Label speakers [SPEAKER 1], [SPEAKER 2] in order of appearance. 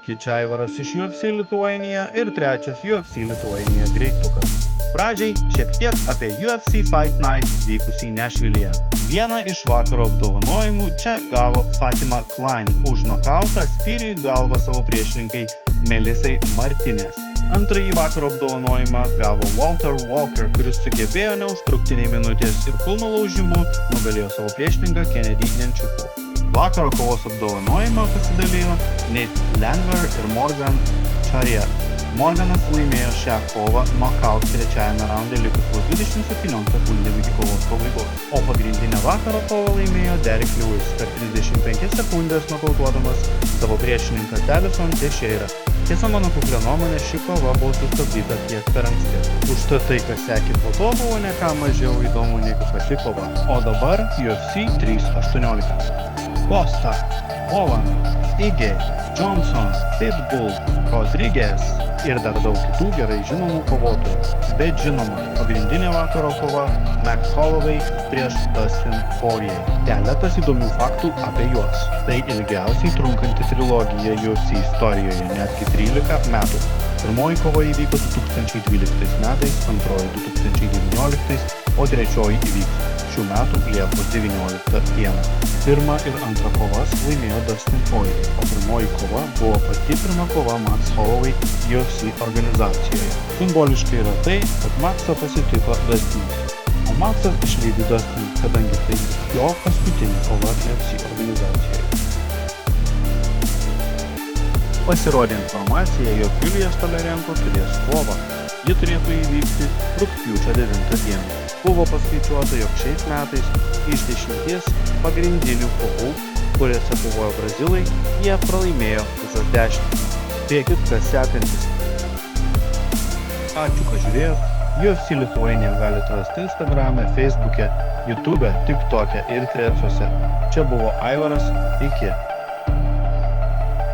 [SPEAKER 1] Sveiki, čia Aivaras iš UFC Lithuania ir trečias UFC Lithuania greitukas. Pradžiai šiek tiek apie UFC Fight Night vykusį Nešvilyje. Vieną iš vakaro apdovanojimų čia gavo Fatima Klein už nokautą spyrį į galvą savo priešininkai Melisai Martinez. Antrąjį vakaro apdovanojimą gavo Walter Walker, kuris sugebėjo neužtrukti nei minutės ir kulno laužimu nugalėjo savo priešininką Kennedy Nzechukwu. Vakaro kovos apdovanojimą pasidalijo Nate Landwehr ir Morgan Charrier. Morganas laimėjo šią kovą nokaut trečiajame raunde likus vos 27 sekundėm iki kovos pabaigos, o pagrindinę vakaro kovą laimėjo Derrick Lewis per 35 sekundės nokautuodamas savo priešininką Davison Teixeira. Tiesa, mano kuklia nuomonė, ši kova buvo sustabdyta kiek per anksti. Užtat tai, kas sekė po to, buvo ne ką mažiau įdomu negu pati kova. O dabar UFC 318. Costa, Holland, Ige, Johnson, Pitbull, Rodriguez ir dar daug kitų gerai žinomų kovotojų. Bet žinoma, pagrindinė vakaro kova Max Holloway prieš Dustin Poirier. Keletas įdomių faktų apie juos. Tai ilgiausiai trunkanti trilogija UFC istorijoje, netgi 13 metų. Pirmoji kova įvyko 2012 metais, antroji 2019, o trečioji įvyks šių metų Liepos 19 dieną. Pirmą ir antrą kovas laimėjo Dustin Poirier, o pirmoji kova buvo pati pirma kova Max Holloway UFC organizacijoje. Simboliškai yra tai, kad Maxą pasitiko Dustinas, o Maxas išlydi Dustin, kadangi tai jo paskutinė kova UFC organizacijoje. Pasirodė informacija, jog Julija Stoliarenko turės kovą. Ji turėtų įvykti rugpjūčio 9 dieną. Buvo paskaičiuota, jog šiais metais iš 10 pagrindinių kovų, kuriuose kovojo brazilai, jie pralaimėjo visas 10. Spėkit, kas sekantis. Ačiū, kad žiūrėjot. UFC Lithuania galite rasti Instagrame, Facebook'e, YouTube'e, TikTok'e ir Threads'uose. Čia buvo Aivaras. Iki.